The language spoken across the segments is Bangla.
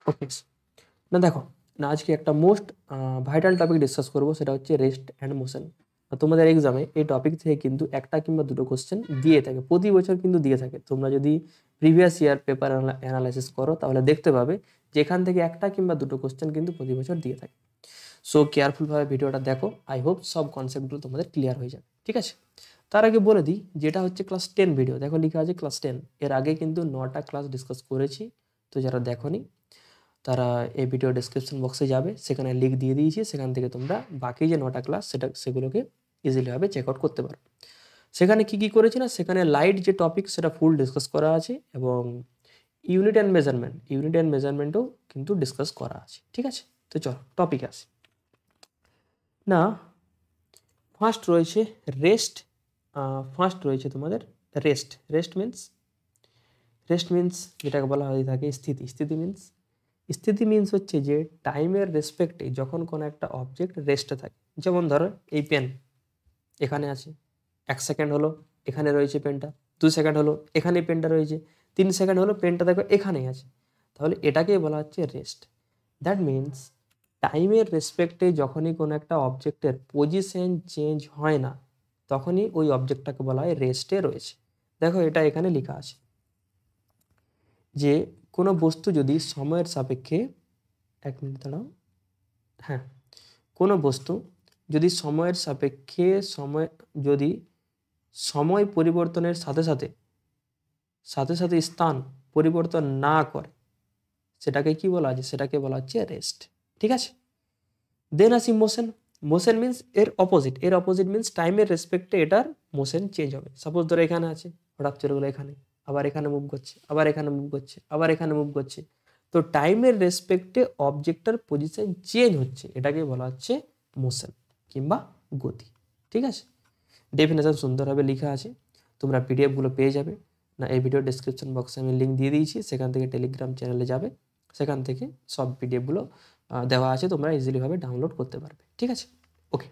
ওকে, না দেখো, না আজকে একটা মোস্ট ভাইটাল টপিক ডিসকাস করবো, সেটা হচ্ছে রেস্ট অ্যান্ড মোশন। তোমাদের এক্সামে এই টপিক থেকে কিন্তু একটা কিংবা দুটো কোশ্চেন দিয়ে থাকে, প্রতি বছর কিন্তু দিয়ে থাকে। তোমরা যদি প্রিভিয়াস ইয়ার পেপার অ্যানালাইসিস করো তাহলে দেখতে পাবে যে এখান থেকে একটা কিংবা দুটো কোশ্চেন কিন্তু প্রতি বছর দিয়ে থাকে। সো কেয়ারফুলভাবে ভিডিওটা দেখো, আই হোপ সব কনসেপ্টগুলো তোমাদের ক্লিয়ার হয়ে যাবে, ঠিক আছে? তার আগে বলে দিই, যেটা হচ্ছে ক্লাস 10 ভিডিও, দেখো লেখা আছে ক্লাস 10। এর আগে কিন্তু 9টা ক্লাস ডিসকাস করেছি, তো যারা দেখোনি তারা এই ভিডিও ডেসক্রিপশন বক্সে যাবে, সেখানে লিঙ্ক দিয়ে দিয়েছি, সেখান থেকে তোমরা বাকি যে 9টা ক্লাস সেগুলোকে ইজিলিভাবে চেক আউট করতে পারো। সেখানে কি করেছি না, সেখানে লাইট যে টপিক সেটা ফুল ডিসকাস করা আছে, এবং ইউনিট অ্যান্ড মেজারমেন্টও কিন্তু ডিসকাস করা আছে, ঠিক আছে? তো চলো টপিক আসি। না, ফার্স্ট রয়েছে রেস্ট। রয়েছে তোমাদের রেস্ট মিন্স যেটাকে বলা হয়ে থাকে স্থিতি মিন্স হচ্ছে যে টাইমের রেসপেক্টে যখন কোনো একটা অবজেক্ট রেস্টে থাকে। যেমন ধরো এই পেন এখানে আছে, 1 সেকেন্ড হলো এখানে রয়েছে পেনটা, 2 সেকেন্ড হলো এখানে পেনটা রয়েছে, 3 সেকেন্ড হলো পেনটা দেখো এখানেই আছে, তাহলে এটাকেই বলা হচ্ছে রেস্ট। দ্যাট মিন্স টাইমের রেসপেক্টে যখনই কোনো একটা অবজেক্টের পজিশন চেঞ্জ হয় না, তখনই ওই অবজেক্টটাকে বলা হয় রেস্টে রয়েছে। দেখো এটা এখানে লেখা আছে যে কোনো বস্তু যদি সময়ের সাপেক্ষে, 1 মিনিট দাঁড়াও, হ্যাঁ, কোনো বস্তু যদি সময়ের সাপেক্ষে যদি সময় পরিবর্তনের সাথে সাথে স্থান পরিবর্তন না করে, সেটাকে কি বলা আছে? সেটাকে বলা হচ্ছে রেস্ট, ঠিক আছে? দেন আসি মোশন মিন্স এর অপোজিট মিন্স টাইমের রেসপেক্টে এটার মোশন চেঞ্জ হবে। সাপোজ ধরো এখানে আছে, হঠাৎ চলে গেলো এখানে, আবার এখানে মুভ করছে, আবার এখানে মুভ করছে, আবার এখানে মুভ করছে, তো টাইমের রেসপেক্টে অবজেক্টটার পজিশন চেঞ্জ হচ্ছে, এটাকে বলা হচ্ছে মোশন কিংবা গতি, ঠিক আছে? ডেফিনেশন সুন্দরভাবে লেখা আছে, তোমরা পিডিএফগুলো পেয়ে যাবে। না এই ভিডিও ডেসক্রিপশন বক্সে আমি লিঙ্ক দিয়ে দিয়েছি, সেখান থেকে টেলিগ্রাম চ্যানেলে যাবে, সেখান থেকে সব পিডিএফগুলো দেওয়া আছে, তোমরা ইজিলিভাবে ডাউনলোড করতে পারবে, ঠিক আছে? ওকে,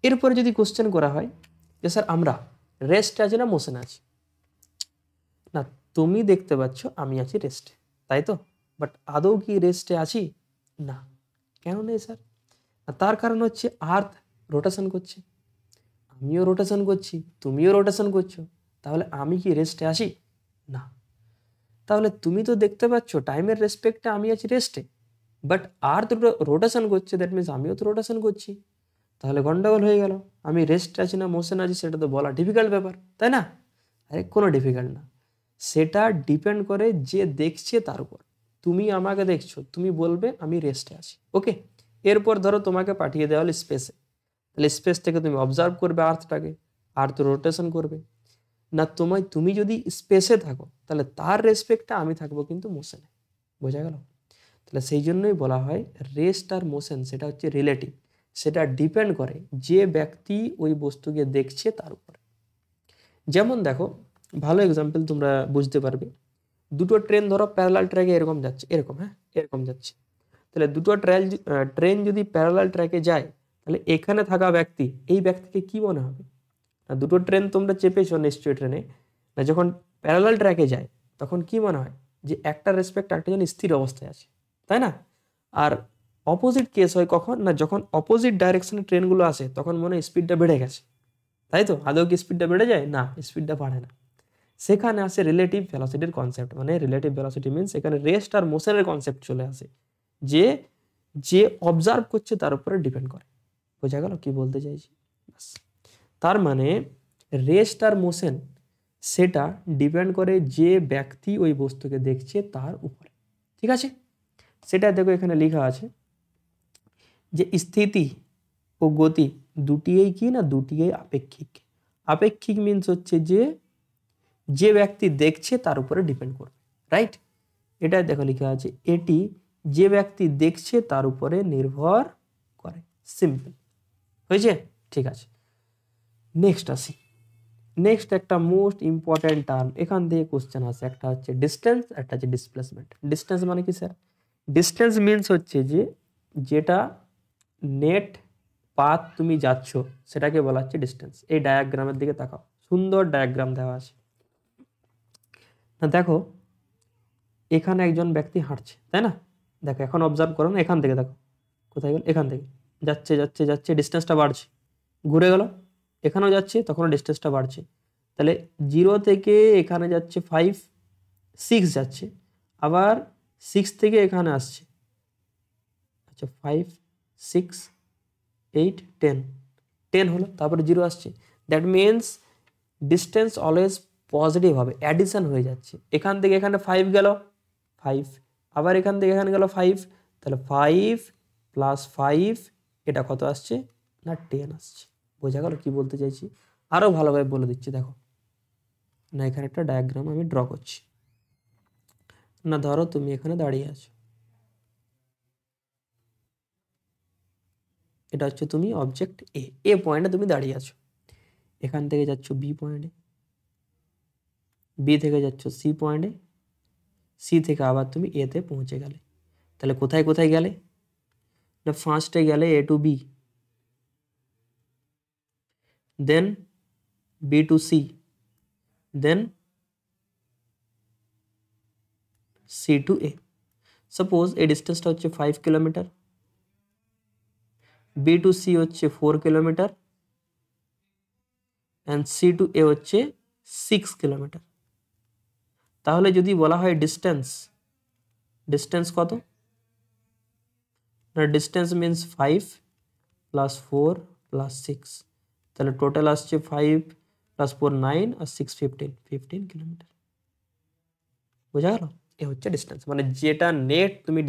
এরপরে যদি কোশ্চেন করা হয় যে স্যার আমরা রেস্টে আছি না মোশনে আছি? না, তুমি দেখতে পাচ্ছ আমি আছি রেস্টে, তাই তো? বাট আদৌ কি রেস্টে আছি? না। কেন নেই স্যার? তার কারণ হচ্ছে আর্থ রোটেশন করছে, আমিও রোটেশন করছি, তুমিও রোটেশন করছো, তাহলে আমি কি রেস্টে আছি? না। তাহলে তুমি তো দেখতে পাচ্ছ টাইমের রেসপেক্টে আমি আছি রেস্টে, বাট আর্থ রোটেশন করছে, দ্যাট মিনস আমিও তো রোটেশন করছি, তাহলে গন্ডগোল হয়ে গেল। আমি রেস্ট আছি না মোশন আছি সেটা তো বলা ডিফিকাল্ট ব্যাপার, তাই না? আরে কোনো ডিফিকাল্ট না, সেটা ডিপেন্ড করে যে দেখছে তার উপর। তুমি আমাকে দেখছো, তুমি বলবে আমি রেস্টে আছি, ওকে? এরপর ধরো তোমাকে পাঠিয়ে দেওয়া হলো স্পেসে, তাহলে স্পেস থেকে তুমি অবজার্ভ করবে আর্থটাকে, আর্থ রোটেশন করবে না। তুমি যদি স্পেসে থাকো তাহলে তার রেসপেক্টে আমি থাকবো কিন্তু মোশনে, বোঝা গেল? তাহলে সেই জন্যই বলা হয় রেস্ট আর মোশন সেটা হচ্ছে রিলেটিভ, সেটা ডিপেন্ড করে যে ব্যক্তি ওই বস্তুকে দেখছে তার উপরে। যেমন দেখো, ভালো এক্সাম্পল তোমরা বুঝতে পারবে, দুটো ট্রেন ধরো প্যারালাল ট্র্যাকে এরকম যাচ্ছে, এরকম, হ্যাঁ এরকম যাচ্ছে, তাহলে দুটো ট্রেন যদি প্যারালাল ট্র্যাকে যায়, তাহলে এখানে থাকা ব্যক্তি, এই ব্যক্তিকে কি মনে হবে? না দুটো ট্রেন তোমরা চেপেছো নিশ্চয়ই ট্রেনে, না যখন প্যারালাল ট্র্যাকে যায় তখন কি মনে হয়? যে একটা রেসপেক্ট একটা যেন স্থির অবস্থায় আছে, তাই না? আর অপোজিট কেস হয় কখন? না যখন অপোজিট ডাইরেকশনে ট্রেনগুলো আসে তখন মনে হয় স্পিডটা বেড়ে গেছে, তাই তো? আদৌ কি স্পিডটা বেড়ে যায়? না, স্পিডটা বাড়ে না। সেখানে আসে রিলেটিভ ভেলোসিটির কনসেপ্ট, মানে রিলেটিভ ভেলোসিটি মিনস এখানে রেস্ট আর মোশনের কনসেপ্ট চলে আসে, যে যে অবজার্ভ করছে তার উপরে ডিপেন্ড করে। বোঝা গেল কি বলতে চাইছি? তার মানে রেস্ট আর মোশন সেটা ডিপেন্ড করে যে ব্যক্তি ওই বস্তুকে দেখছে তার উপরে, ঠিক আছে? সেটা দেখো এখানে লেখা আছে যে স্থিতি ও গতি দুটিই কি না, দুটিই আপেক্ষিক। আপেক্ষিক মিনস হচ্ছে যে যে ব্যক্তি দেখছে তার উপরে ডিপেন্ড করবে, রাইট? এটা দেখো লেখা আছে এটি যে ব্যক্তি দেখছে তার উপরে নির্ভর করে, সিম্পল হয়েছে, ঠিক আছে? নেক্সট আসি, নেক্সট একটা মোস্ট ইম্পর্টেন্ট টার্ম, এখান থেকে কোশ্চেন আসে, একটা হচ্ছে ডিস্টেন্স, একটা হচ্ছে ডিসপ্লেসমেন্ট। ডিস্টেন্স মানে কি স্যার? ডিস্টেন্স মিনস হচ্ছে যে যেটা নেট পাথ তুমি যাচ্ছ সেটাকে বলা হচ্ছে ডিস্টেন্স। এই ডায়াগ্রামের দিকে তাকাও, সুন্দর ডায়াগ্রাম দেওয়া আছে না, দেখো এখানে একজন ব্যক্তি হাঁটছে, তাই না? দেখো এখন অবজার্ভ করো না, এখান থেকে দেখো কোথায় গেল, এখান থেকে যাচ্ছে যাচ্ছে যাচ্ছে, ডিস্টেন্সটা বাড়ছে, ঘুরে গেল, এখানেও যাচ্ছে, তখনও ডিস্টেন্সটা বাড়ছে। তাহলে 0 থেকে এখানে যাচ্ছে 5, 6 যাচ্ছে, আবার 6 থেকে এখানে আসছে, আচ্ছা 5, 6, 8, 10, 10 হলো, তারপরে 0 আসছে। That means distance always positive হবে, অ্যাডিশন হয়ে যাচ্ছে। এখান থেকে এখানে 5 গেল, 5, আবার এখান থেকে এখানে গেল 5, তাহলে 5 + 5 এটা কত আসছে না 10 আসছে। বোঝা গেল কি বলতে চাইছি? আরও ভালোভাবে বলে দিচ্ছি, দেখো না, এখানে একটা ডায়াগ্রাম আমি ড্র করছি না। ধরো তুমি এখানে দাঁড়িয়ে আছো, এটা হচ্ছে তুমি অবজেক্ট এ পয়েন্টে তুমি দাঁড়িয়ে আছো, এখান থেকে যাচ্ছ বি পয়েন্টে, বি থেকে যাচ্ছ সি পয়েন্টে, সি থেকে আবার তুমি এতে পৌঁছে গেলে। তাহলে কোথায় কোথায় গেলে না, ফার্স্টে গেলে এ to B, then B to C, then C two A. Suppose এই ডিস্টেন্সটা হচ্ছে 5 কিলোমিটার, বি টু সি হচ্ছে 4 কিলোমিটার, অ্যান্ড সি টু এ হচ্ছে 6 কিলোমিটার। তাহলে যদি বলা হয় ডিস্টেন্স, ডিস্টেন্স কত না, ডিস্টেন্স মিনস 5 + 4 + 6, তাহলে টোটাল আসছে 5 + 4 9 আর 6 15 কিলোমিটার। বোঝা গেল? এ হচ্ছে ডিস্টেন্স, মানে যেটা নেট তুমি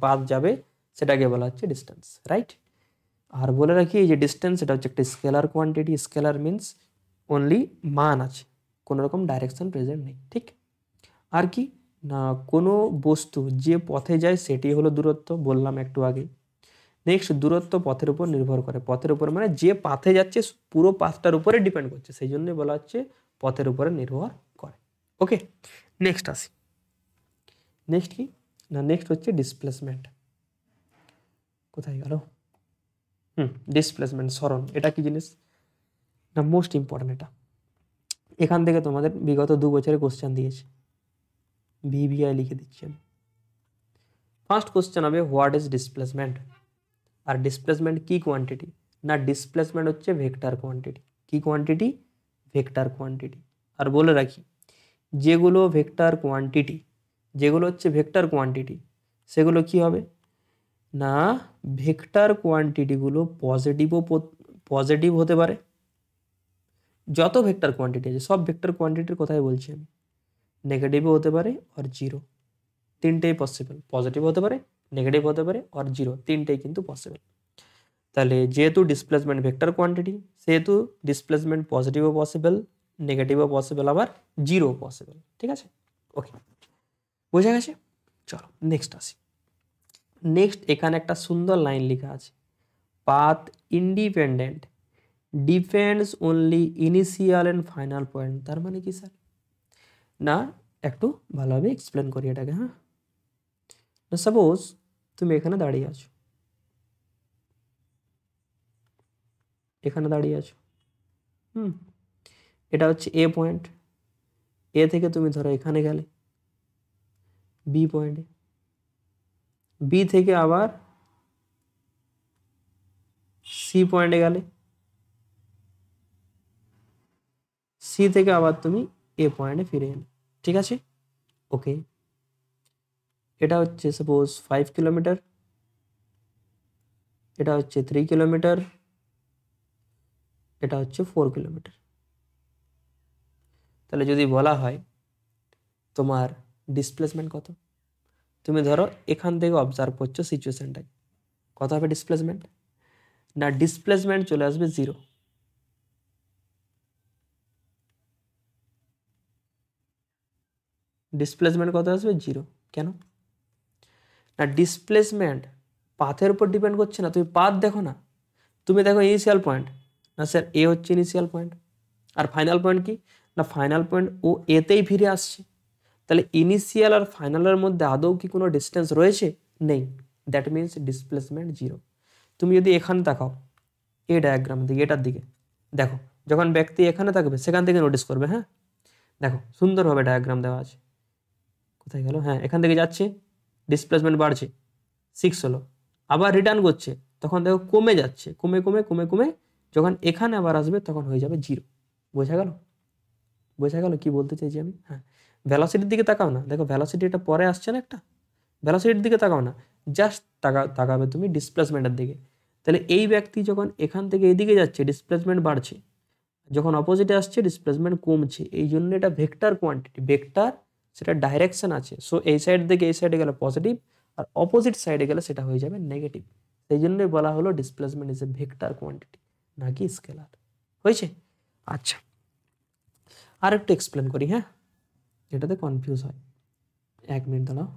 পাথ যাবে সেটাকে বলা হচ্ছে ডিস্টেন্স, রাইট? আর বলে রাখি এই যে ডিস্টেন্স এটা হচ্ছে একটা scalar quantity. Scalar means only মান আছে, কোনো রকম ডাইরেকশন প্রেজেন্ট নেই, ঠিক? আর কি না, কোনো বস্তু যে পথে যায় সেটি হলো দূরত্ব, বললাম একটু আগে। নেক্সট, দূরত্ব পথের উপর নির্ভর করে। পথের উপর মানে যে পাথে যাচ্ছে পুরো পাথটার উপরে ডিপেন্ড করছে, সেই জন্যই বলা হচ্ছে পথের উপরে নির্ভর করে। ওকে, নেক্সট আসি। নেক্সট কি না, নেক্সট হচ্ছে ডিসপ্লেসমেন্ট। কোথায় গেল? ডিসপ্লেসমেন্ট, সরণ। এটা কি জিনিস না, মোস্ট ইম্পর্টেন্ট এটা। এখান থেকে তোমাদের বিগত 2 বছরের কোশ্চেন দিয়েছে, ভিভিআই লিখে দিচ্ছি আমি। ফার্স্ট কোশ্চেন হবে হোয়াট ইজ ডিসপ্লেসমেন্ট। আর ডিসপ্লেসমেন্ট কি কোয়ান্টিটি না, ডিসপ্লেসমেন্ট হচ্ছে ভেক্টর কোয়ান্টিটি। কি কোয়ান্টিটি? Vector quantity. আর বলে রাখি যেগুলো ভেক্টর কোয়ান্টিটি, যেগুলো হচ্ছে ভেক্টর কোয়ান্টিটি, সেগুলো কি হবে না, ভেক্টর কোয়ান্টিটিগুলো পজিটিভ হতে পারে। যত ভেক্টর কোয়ান্টিটি আছে সব ভেক্টর কোয়ান্টিটির কথাই বলছি আমি। নেগেটিভও হতে পারে আর 0, তিনটেই পসিবল। পজিটিভ হতে পারে, নেগেটিভ হতে পারে আর 0, তিনটেই কিন্তু পসিবল। তাহলে যেহেতু ডিসপ্লেসমেন্ট ভেক্টর কোয়ান্টিটি, সেহেতু ডিসপ্লেসমেন্ট পজিটিভও পসিবল, নেগেটিভও পসিবল, আবার 0 পসিবল। ঠিক আছে, ওকে, বোঝা গেছে? চলো নেক্সট আসি। নেক্সট এখানে একটা সুন্দর লাইন লেখা আছে, path independent depends only initial and final point. তার মানে কি স্যার না, একটু ভালোভাবে এক্সপ্লেন করি এটাকে। হ্যাঁ, না সাপোজ তুমি এখানে দাঁড়িয়ে আছো, এখানে দাঁড়িয়ে আছো, এটা হচ্ছে এ পয়েন্ট। এ থেকে তুমি ধরো এখানে গেলে বি পয়েন্টে, বি থেকে আবার সি পয়েন্টে গেলে, সি থেকে আবার তুমি এ পয়েন্টে ফিরে এলে। ঠিক আছে, ওকে, এটা হচ্ছে সাপোজ 5 কিলোমিটার, এটা হচ্ছে 3 কিলোমিটার, এটা হচ্ছে 4 কিলোমিটার। তাহলে যদি বলা হয় তোমার ডিসপ্লেসমেন্ট কত, তুমি ধরো এখান থেকে অবজার্ভ করছো সিচুয়েশনটাকে, কত হবে ডিসপ্লেসমেন্ট না, ডিসপ্লেসমেন্ট চলে আসবে 0। ডিসপ্লেসমেন্ট কত আসবে? 0। কেন না, ডিসপ্লেসমেন্ট পাথের উপর ডিপেন্ড করছে না। তুমি পাথ দেখো না, তুমি দেখো ইনিশিয়াল পয়েন্ট, না স্যার এ হচ্ছে ইনিশিয়াল পয়েন্ট, আর ফাইনাল পয়েন্ট কি না, ফাইনাল পয়েন্ট ও এতেই ফিরে আসছে। তাহলে ইনিশিয়াল আর ফাইনালের মধ্যে আদৌ কি কোনো ডিস্টেন্স রয়েছে? নেই। That means displacement 0। তুমি যদি এখানে তাকাও এই ডায়াগ্রাম দিকে, এটার দিকে দেখো, যখন ব্যক্তি এখানে থাকবে সেখান থেকে নোটিস করবে। হ্যাঁ, দেখো সুন্দরভাবে ডায়াগ্রাম দেওয়া আছে। কোথায় গেল? হ্যাঁ, এখান থেকে যাচ্ছে, ডিসপ্লেসমেন্ট বাড়ছে, 6 হলো, আবার রিটার্ন করছে, তখন দেখো কমে যাচ্ছে, কমে কমে কমে কমে যখন এখানে আবার আসবে তখন হয়ে যাবে 0। বোঝা গেল? বোঝা গেল কি বলতে চাইছি আমি? হ্যাঁ, ভ্যালোসিটির দিকে তাকাও না, দেখো ভ্যালোসিটি এটা পরে আসছে না একটা, ভ্যালোসিটির দিকে তাকাও না, জাস্ট তাকাবে তুমি ডিসপ্লেসমেন্টের দিকে। তাহলে এই ব্যক্তি যখন এখান থেকে এদিকে যাচ্ছে ডিসপ্লেসমেন্ট বাড়ছে, যখন অপোজিটে আসছে ডিসপ্লেসমেন্ট কমছে, এই জন্য এটা ভেক্টর কোয়ান্টিটি, ভেক্টর সেটা ডাইরেকশন আছে, সো এই সাইড থেকে এই সাইডে গেলে পজিটিভ, আর অপোজিট সাইডে গেলে সেটা হয়ে যাবে নেগেটিভ। সেই জন্যই বলা হলো displacement is a vector quantity, নাকি স্কেলার। হয়েছে? আচ্ছা, আর একটু এক্সপ্লেন করি, হ্যাঁ, এটাতে কনফিউজ হয়। 1 মিনিট দাঁড়াও।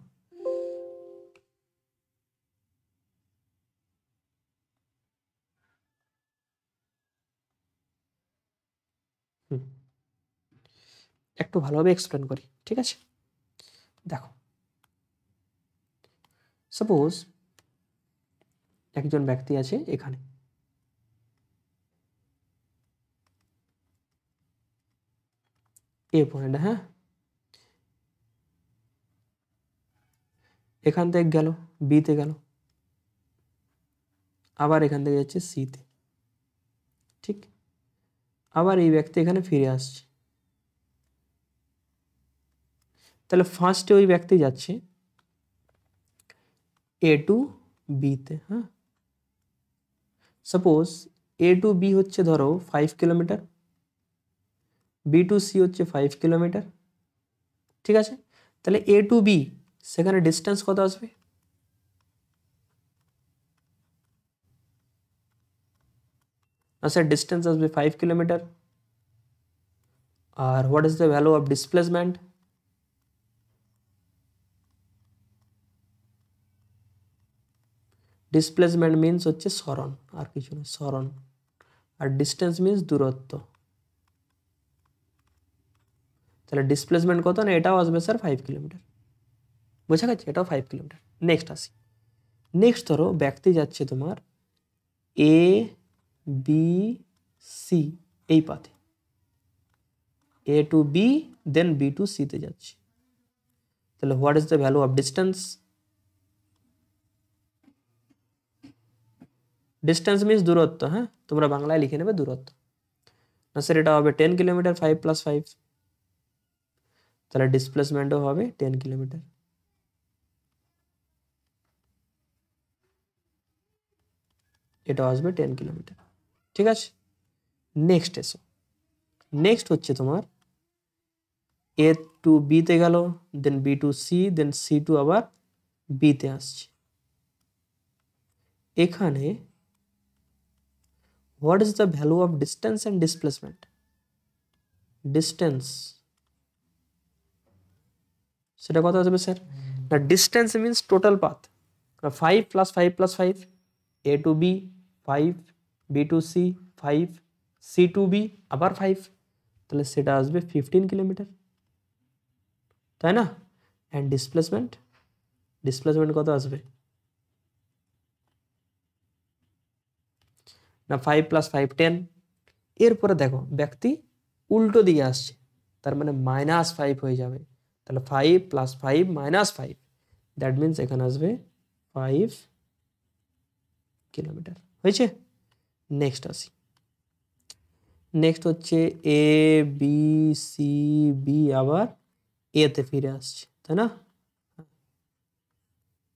একটু ভালোভাবে এক্সপ্লেন করি, ঠিক আছে? দেখো, সাপোজ একজন ব্যক্তি আছে এখানে, এ পয়েন্ট, হ্যাঁ, এখান থেকে গেল বিতে গেল, আবার এখান থেকে যাচ্ছে সিতে, ঠিক, আবার এই ব্যক্তি এখানে ফিরে আসছে। তাহলে ফার্স্টে ওই ব্যক্তি যাচ্ছে এ টু বিতে, হ্যাঁ, সাপোজ এ টু বি হচ্ছে ধরো 5 কিলোমিটার, বি টু সি হচ্ছে 5 কিলোমিটার, ঠিক আছে? তাহলে এ টু বি সেখানে ডিস্টেন্স কত আসবে? আচ্ছা, ডিস্টেন্স আসবে 5 কিলোমিটার। আর what is the value of displacement? Displacement means হচ্ছে সরণ, আর কিছু না, সরণ। আর ডিস্টেন্স মিন্স দূরত্ব। তাহলে ডিসপ্লেসমেন্ট কত না, এটাও আসবে স্যার 5 কিলোমিটার। বোঝা গেছে? এটাও 5 কিলোমিটার। নেক্সট আসি, নেক্সট ধরো ব্যক্তি যাচ্ছে তোমার এ বি সি এই পাথে, এ to B then B two সিতে যাচ্ছে। তাহলে what is the value of distance? Distance means দূরত্ব, হ্যাঁ, তোমরা বাংলায় লিখে নেবে দূরত্ব। না স্যার এটা হবে 10 কিলোমিটার, 5 + 5, তাহলে ডিসপ্লেসমেন্টও হবে 10 কিলোমিটার। এটা আসবে 10 কিলোমিটার, ঠিক আছে? নেক্সট এসো, নেক্সট হচ্ছে তোমার এ টু বিতে গেল, then B to C, then C to আবার বিতে আসছে। এখানে what is the value of distance and displacement? Distance সেটা কত আসবে স্যার? না, distance means total path, 5 + 5 + 5, A to B 5, B to C 5, C to B আবার 5, তাহলে সেটা আসবে 15 কিলোমিটার, তাই না? অ্যান্ড ডিসপ্লেসমেন্ট, ডিসপ্লেসমেন্ট কত আসবে? না 5 + 5 10। এরপরে দেখো ব্যক্তি উল্টো দিকে আসছে, তার মানে -5 হয়ে যাবে। তাহলে 5 + 5 - 5, দ্যাট মিনস এখানে আসবে 5 কিলোমিটার। হয়েছে? নেক্সট আসি, নেক্সট হচ্ছে এ বি সি বি আবার এতে ফিরে আসছে, তাই না?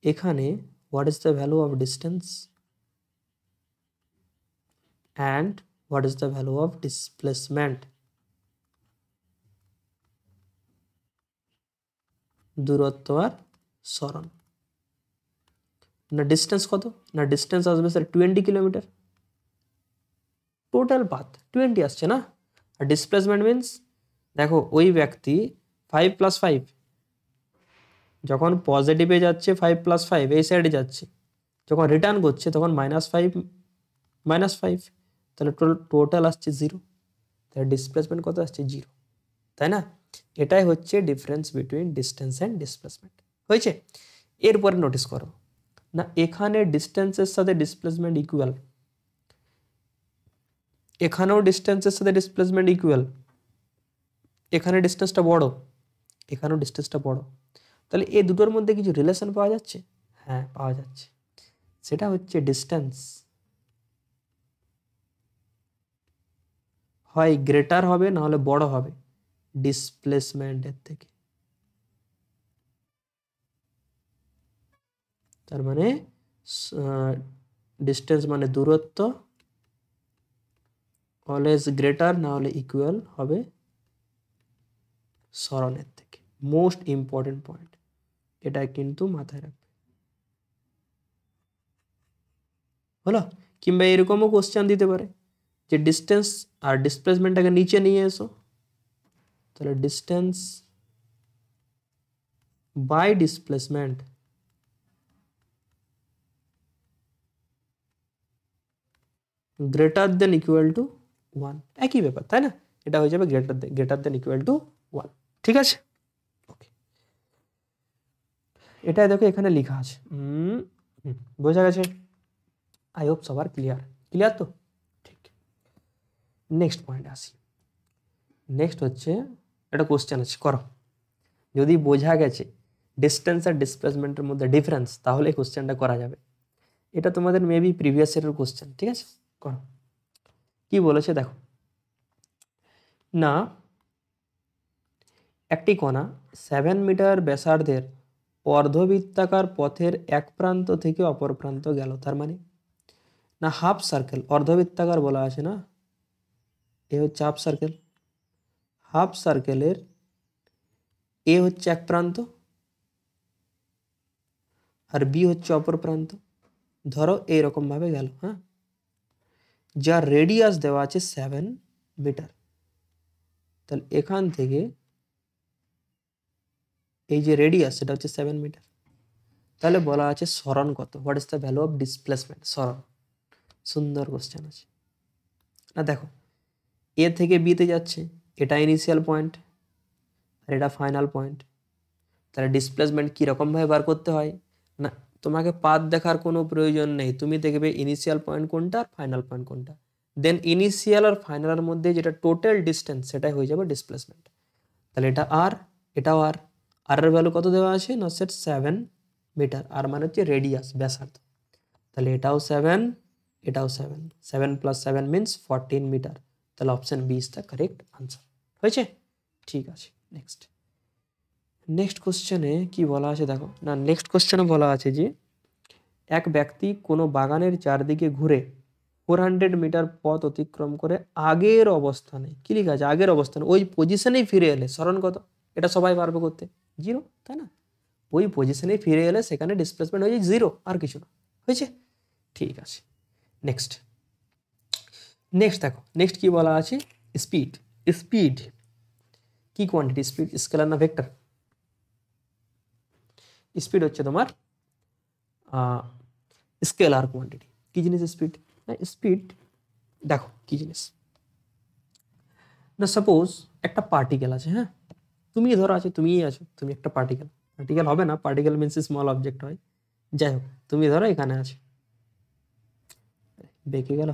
এখানে what is the value of distance and what is the value of displacement? দূরত্ব আর সরণ। না ডিস্টেন্স কত? না ডিস্টেন্স আসবে স্যার 20 কিলোমিটার, টোটাল পাথ 20 আসছে না? আর ডিসপ্লেসমেন্ট মিন্স দেখো ওই ব্যক্তি 5 + 5 যখন পজিটিভে যাচ্ছে, 5 + 5 এই সাইডে যাচ্ছে, যখন রিটার্ন করছে তখন -5 -5, তাহলে টোটাল আসছে 0, তাহলে ডিসপ্লেসমেন্ট কত আসছে? 0, তাই না? এটাই হচ্ছে difference between distance and displacement. হয়েছে? এরপরে নোটিস করো না, এখানে ডিস্টেন্সের সাথে ডিসপ্লেসমেন্ট ইকুয়াল, এখানেও ডিস্টেন্সের সাথে ডিসপ্লেসমেন্ট ইকুয়াল, এখানে ডিস্টেন্সটা বড়, এখানেও ডিস্টেন্সটা বড়, তাহলে এই দুটোর মধ্যে কিছু রিলেশন পাওয়া যাচ্ছে? হ্যাঁ, পাওয়া যাচ্ছে। সেটা হচ্ছে ডিস্টেন্স হয় গ্রেটার হবে না হলে বড় হবে ডিসপ্লেসমেন্টের থেকে। তার মানে ডিস্টেন্স মানে দূরত্ব অলওয়েজ গ্রেটার না হলে ইকুয়াল হবে সরণের থেকে। মোস্ট ইম্পর্টেন্ট পয়েন্ট, এটা কিন্তু মাথায় রাখবে। হলো? কিংবা এরকমও কোশ্চেন দিতে পারে যে ডিস্টেন্স আর ডিসপ্লেসমেন্টটাকে নিচে নিয়ে এসো, তাহলে distance by displacement greater than equal to 1, একই ব্যাপার তাই না? এটা হয়ে যাবে গ্রেটার দেন ইকুয়াল টু 1। ঠিক আছে, ওকে। এটা দেখো এখানে লেখা আছে, বোঝা গেছে? আই হোপ সবার ক্লিয়ার, ক্লিয়ার তো? ঠিক। নেক্সট পয়েন্ট আসি। নেক্সট হচ্ছে একটা কোশ্চেন আছে, করো। যদি বোঝা গেছে ডিস্টেন্স আর ডিসপ্লেসমেন্টের মধ্যে ডিফারেন্স, তাহলে এই কোশ্চেনটা করা যাবে। এটা তোমাদের মেবি প্রিভিয়াস ইয়ারের কোশ্চেন, ঠিক আছে? করো। কি বলেছে দেখো না, একটি কণা 7 মিটার ব্যাসার্ধের অর্ধবৃত্তাকার পথের এক প্রান্ত থেকে অপর প্রান্ত গেল। তার মানে না হাফ সার্কেল, অর্ধবৃত্তাকার বলা আছে না, এ হচ্ছে হাফ সার্কেল। হাফ সার্কেলের এ হচ্ছে এক প্রান্ত আর বি হচ্ছে অপর প্রান্ত। ধরো এইরকম ভাবে গেল, হ্যাঁ, যার রেডিয়াস দেওয়া আছে 7 মিটার। তাহলে এখান থেকে এই যে রেডিয়াস সেটা হচ্ছে 7 মিটার। তাহলে বলা আছে সরণ কত, what is the value of displacement, সরণ। সুন্দর কোশ্চেন আছে না। দেখো এ থেকে বিতে যাচ্ছে, এটা ইনিশিয়াল পয়েন্ট আর এটা ফাইনাল পয়েন্ট। তাহলে ডিসপ্লেসমেন্ট কীরকমভাবে বার করতে হয় না, তোমাকে পাথ দেখার কোনো প্রয়োজন নেই, তুমি দেখবে ইনিশিয়াল পয়েন্ট কোনটা আর ফাইনাল পয়েন্ট কোনটা, দেন ইনিশিয়াল আর ফাইনালের মধ্যে যেটা টোটাল ডিস্টেন্স সেটাই হয়ে যাবে ডিসপ্লেসমেন্ট। তাহলে এটা আর, এটাও আর, আর এর ভ্যালু কত দেওয়া আছে না, সেট 7 মিটার, আর মানে হচ্ছে রেডিয়াস, ব্যাসার্ধ। তাহলে এটাও 7, এটাও 7, 7 + 7 মিনস 14 মিটার। তাহলে option B is the correct answer. হয়েছে? ঠিক আছে, নেক্সট। নেক্সট কোশ্চেনে কি বলা আছে দেখো না, নেক্সট কোশ্চেনে বলা আছে যে এক ব্যক্তি কোনো বাগানের চারদিকে ঘুরে 400 মিটার পথ অতিক্রম করে আগের অবস্থানে, কি লেখা আছে আগের অবস্থানে, ওই পজিশনেই ফিরে এলে সরণ কত? এটা সবাই পারবে করতে, 0, তাই না? ওই পজিশনেই ফিরে এলে সেখানে ডিসপ্লেসমেন্ট হয়ে যায় 0, আর কিছু না। হয়েছে? ঠিক আছে, নেক্সট। নেক্সট দেখো, নেক্সট কি বলা আছে, স্পিড। স্পিড কি কোয়ান্টিটি? স্পিড স্কেলার না ভেক্টর? স্পিড হচ্ছে তোমার স্কেলার কোয়ান্টিটি। কি জিনিস স্পিড? স্পিড দেখো কি জিনিস না, সাপোজ একটা পার্টিকেল আছে, হ্যাঁ, তুমি ধরো আছে, তুমিই আছো, তুমি একটা পার্টিকেল, পার্টিকেল হবে না, পার্টিকেল মিনস স্মল অবজেক্ট হয়, যাই হোক, তুমি ধরো এখানে আছো, বেঁকে গেল,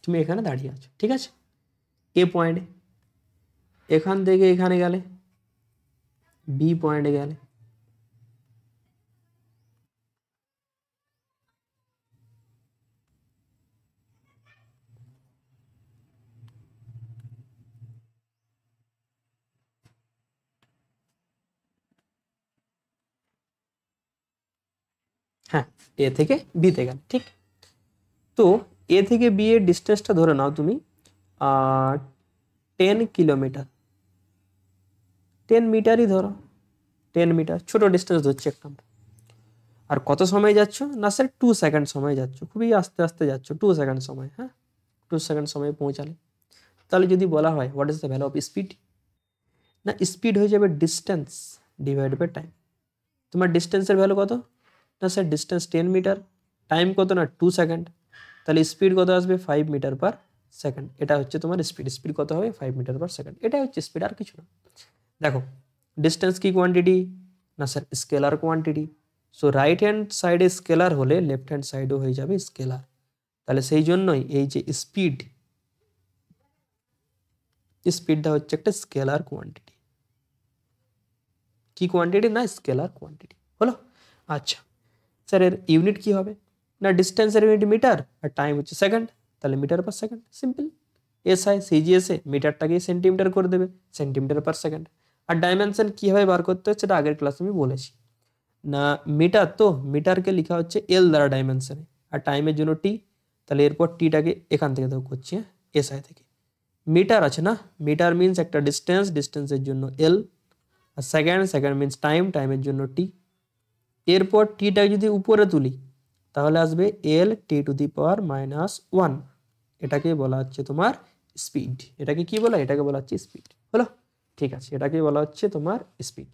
তুমি এখানে দাঁড়িয়ে আছো, ঠিক আছে, এ পয়েন্টে, এখান থেকে এখানে গেলে, বি পয়েন্টে গেলে, হ্যাঁ, এ থেকে বিতে গেলে, ঠিক। তো এ থেকে বি এর ডিস্টেন্সটা ধরে নাও তুমি 10 কিলোমিটার, 10 মিটারই ধরো, 10 মিটার, ছোট ডিস্টেন্স ধরছি একটা আমরা। আর কত সময় যাচ্ছ না স্যার, 2 সেকেন্ড সময় যাচ্ছ, খুবই আস্তে আস্তে যাচ্ছ, 2 সেকেন্ড সময়, হ্যাঁ, 2 সেকেন্ড সময়ে পৌঁছালে। তাহলে যদি বলা হয় what is the value of speed, না স্পিড হয়ে যাবে ডিস্টেন্স ডিভাইড বাই টাইম। তোমার ডিস্টেন্সের ভ্যালু কত না স্যার, ডিস্টেন্স 10 মিটার, টাইম কত না 2 সেকেন্ড, তাহলে স্পিড কত আসবে 5 মিটার পার সেকেন্ড। এটা হচ্ছে তোমার স্পিড। স্পিড কত হবে 5 মিটার পার সেকেন্ড, এটাই হচ্ছে স্পিড, আর কিছু না। দেখো ডিস্টেন্স কি কোয়ান্টিটি না sir, scalar quantity. So right hand সাইডে স্কেলার হলে লেফট হ্যান্ড সাইডও হয়ে যাবে স্কেলার। তাহলে সেই জন্যই এই যে স্পিডটা হচ্ছে একটা স্কেলার কোয়ান্টিটি। কি কোয়ান্টিটি? না স্কেলার কোয়ান্টিটি। হলো? আচ্ছা স্যার এর ইউনিট কি হবে? না ডিস্টেন্সের ইউনিট মিটার আর টাইম হচ্ছে সেকেন্ড, তাহলে metre per second. Simple. SI সিজিএসএ মিটারটাকে সেন্টিমিটার করে দেবে, সেন্টিমিটার পার সেকেন্ড। আর ডাইমেনশন কীভাবে বার করতে হচ্ছে এটা আগের ক্লাসে আমি বলেছি। না মিটার, তো মিটারকে লেখা হচ্ছে এল দ্বারা ডাইমেনশনে, আর টাইমের জন্য টি, তাহলে এরপর টিটাকে এখান থেকে দেখো করছি, হ্যাঁ এসআই থেকে। মিটার আছে না, মিটার মিনস একটা ডিস্টেন্স, ডিস্টেন্সের জন্য এল, আর সেকেন্ড, সেকেন্ড মিনস টাইম, টাইমের জন্য টি। এরপর টিটা যদি উপরে তুলি তাহলে আসবে এল টি টু দি পাওয়ার -1, এটাকে বলা হচ্ছে তোমার স্পিড। এটাকে কি বলা? এটাকে বলা হচ্ছে স্পিড। হলো? ঠিক আছে, এটাকে বলা হচ্ছে তোমার স্পিড।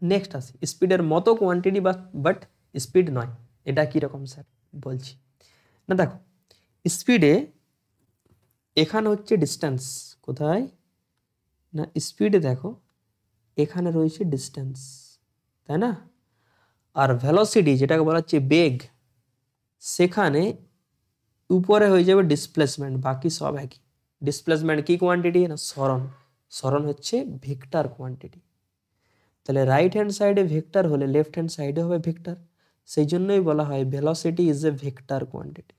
নেক্সট আসি স্পিডের মতো কোয়ান্টিটি বাট স্পিড নয়। এটা কীরকম স্যার? বলছি না, দেখো স্পিডে এখানে হচ্ছে ডিস্টেন্স, কোথায়? না স্পিডে দেখো এখানে রয়েছে ডিস্টেন্স, তাই না? আর ভেলোসিটি যেটাকে বলা হচ্ছে বেগ, সেখানে উপরে হয়ে যাবে ডিসপ্লেসমেন্ট, বাকি সব একই। ডিসপ্লেসমেন্ট কি কোয়ান্টিটি? না সরণ। সরণ হচ্ছে ভেক্টর কোয়ান্টিটি। তাহলে রাইট হ্যান্ড সাইডে ভেক্টর হলে লেফট হ্যান্ড সাইডে হবে ভেক্টর, সেই জন্যই বলা হয় velocity is a vector quantity,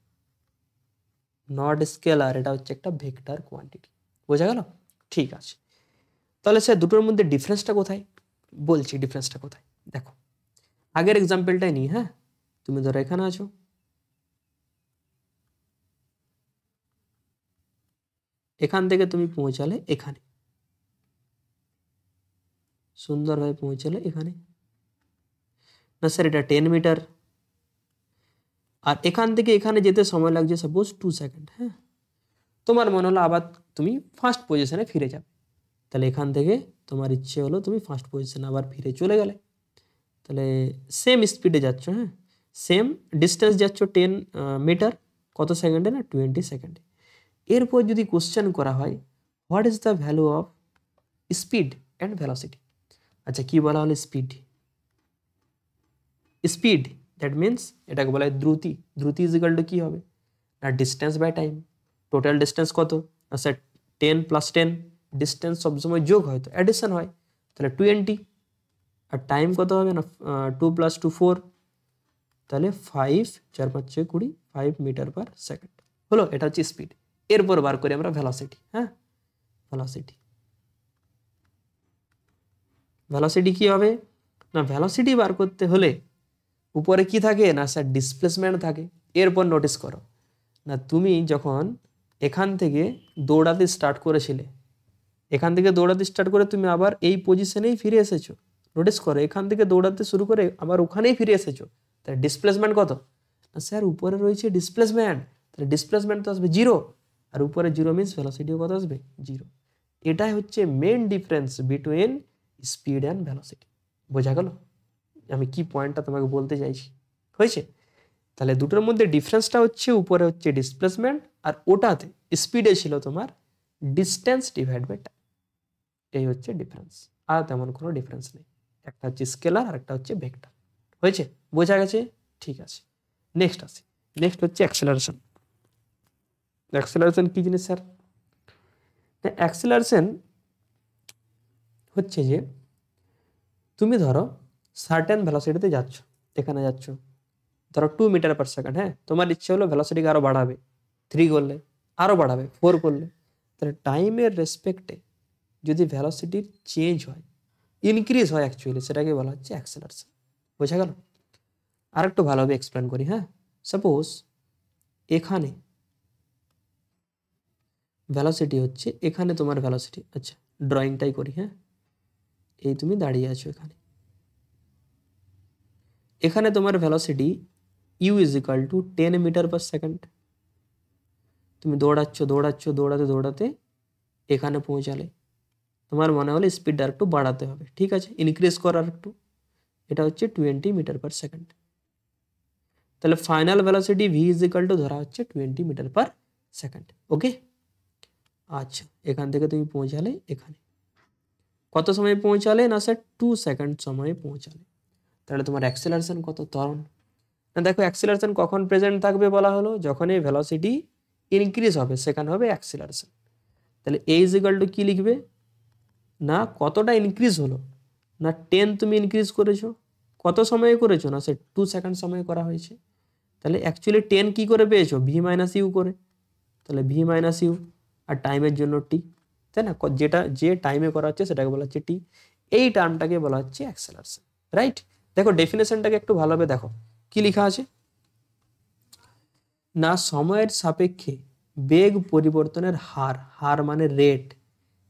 not scalar. এটা হচ্ছে একটা ভেক্টর কোয়ান্টিটি। বোঝা গেল? ঠিক আছে, তাহলে স্যার দুটোর মধ্যে ডিফারেন্সটা কোথায়? বলছি ডিফারেন্সটা কোথায়। দেখো আগের এক্সাম্পলটাই নিই, হ্যাঁ তুমি ধরো এখানে আছো, এখান থেকে তুমি পৌঁছালে এখানে, সুন্দরভাবে পৌঁছালে এখানে, না স্যার এটা 10 মিটার, আর এখান থেকে এখানে যেতে সময় লাগছে সাপোজ 2 সেকেন্ড। হ্যাঁ, তোমার মনে হলো আবার তুমি ফার্স্ট পজিশনে ফিরে যাবে, তাহলে এখান থেকে তোমার ইচ্ছে হলো তুমি ফার্স্ট পজিশনে আবার ফিরে চলে গেলে, তাহলে সেম স্পিডে যাচ্ছ, হ্যাঁ সেম ডিস্টেন্স যাচ্ছ 10 মিটার, কত সেকেন্ডে? না 20 সেকেন্ডে। এরপর যদি কোশ্চেন করা হয় what is the value of speed and velocity, আচ্ছা কি বলা হলো? স্পিড। স্পিড দ্যাট মিনস এটাকে বলা হয় দ্রুতি। দ্রুতি ইজ ইকাল টু কী হবে? না distance by time. Total distance কত? আচ্ছা 10 + 10, ডিস্টেন্স সবসময় যোগ হয় তো অ্যাডিশন হয়, তাহলে 20। আর টাইম কত হবে? না 2 + 2 4, তাহলে 5 4 5 6 20, 5 মিটার পার সেকেন্ড। হলো? এটা হচ্ছে স্পিড। এরপর বার করি আমরা ভেলোসিটি। হ্যাঁ ভেলোসিটি, ভেলোসিটি কী হবে? না ভেলোসিটি বার করতে হলে উপরে কি থাকে? না স্যার ডিসপ্লেসমেন্ট থাকে। এরপর নোটিস করো, না তুমি যখন এখান থেকে দৌড়াতে স্টার্ট করেছিলে, এখান থেকে দৌড়াতে স্টার্ট করে তুমি আবার এই পজিশনেই ফিরে এসেছো, নোটিস করো এখান থেকে দৌড়াতে শুরু করে আবার ওখানেই ফিরে এসেছো, তাহলে ডিসপ্লেসমেন্ট কত? না স্যার উপরে রয়েছে ডিসপ্লেসমেন্ট, তাহলে ডিসপ্লেসমেন্ট তো আসবে 0, আর উপরে 0 মিনস ভেলোসিটিও কত আসবে? 0। এটাই হচ্ছে main difference between speed and velocity. বোঝা গেল আমি কি পয়েন্টটা তোমাকে বলতে চাইছি? হয়েছে? তাহলে দুটোর মধ্যে ডিফারেন্সটা হচ্ছে উপরে হচ্ছে ডিসপ্লেসমেন্ট, আর ওটাতে স্পিডে ছিল তোমার ডিস্টেন্স ডিভাইড বাই টাইম। এই হচ্ছে ডিফারেন্স, আর তেমন কোনো ডিফারেন্স নেই। একটা হচ্ছে স্কেলার আর একটা হচ্ছে ভেক্টর। হয়েছে? বোঝা গেছে? ঠিক আছে, নেক্সট আসি। নেক্সট হচ্ছে অ্যাক্সেলারেশন। অ্যাক্সেলারেশন কী জিনিস স্যার? অ্যাক্সেলারেশন হচ্ছে যে তুমি ধরো সার্টেন ভেলোসিটিতে যাচ্ছ, এখানে যাচ্ছ ধরো 2 মিটার পার সেকেন্ড, হ্যাঁ তোমার ইচ্ছে হলো ভেলোসিটিকে আরও বাড়াবে, 3 করলে আরও বাড়াবে, 4 করলে, তাহলে টাইমের রেসপেক্টে যদি ভেলোসিটির চেঞ্জ হয়, ইনক্রিজ হয় অ্যাকচুয়ালি, সেটাকে বলা হচ্ছে অ্যাক্সেলারেশন। বোঝা গেল? আর একটু ভালোভাবে এক্সপ্লেন করি। হ্যাঁ সাপোজ এখানে ভেলোসিটি হচ্ছে, এখানে তোমার ভেলোসিটি, আচ্ছা ড্রয়িংটাই করি। হ্যাঁ এই তুমি দাঁড়িয়ে আছো এখানে, এখানে তোমার velocity u is equal to 10 metre per second. তুমি দৌড়াচ্ছ দৌড়াচ্ছ দৌড়াতে দৌড়াতে এখানে পৌঁছালে, তোমার মনে হলে স্পিডটা একটু বাড়াতে হবে, ঠিক আছে ইনক্রিজ করার একটু, এটা হচ্ছে 20 মিটার পার সেকেন্ড। তাহলে final velocity V is equal two ধরা হচ্ছে 20 মিটার পার সেকেন্ড। ওকে আচ্ছা, এখান থেকে তুমি পৌঁছালে এখানে, কত সময়ে পৌঁছালে? না স্যার 2 সেকেন্ড সময়ে পৌঁছালে, তাহলে তোমার অ্যাক্সেলারেশন কত? ত্বরণ। না দেখো অ্যাক্সেলারেশন কখন প্রেজেন্ট থাকবে বলা হলো? যখন এই ভেলোসিটি ইনক্রিজ হবে সেখানে হবে অ্যাক্সেলারেশন। তাহলে এ ইজ ইকাল টু কী লিখবে? না কতটা ইনক্রিজ হলো, না 10 তুমি ইনক্রিজ করেছো, কত সময়ে করেছো, না সে 2 সেকেন্ড সময়ে করা হয়েছে। তাহলে অ্যাকচুয়ালি 10 কি করে পেয়েছো, ভি মাইনাস ইউ করে, তাহলে ভি মাইনাস ইউ আর টাইমের জন্য টি, তাই না, যেটা যে টাইমে করা হচ্ছে সেটাকে বলা হচ্ছে টি, এই টার্মটাকে বলা হচ্ছে অ্যাক্সেলারেশন, রাইট। দেখো ডেফিনেশনটাকে একটু ভালোভাবে দেখো কি লেখা আছে, না সময়ের সাপেক্ষে বেগ পরিবর্তনের হার, হার মানে রেট,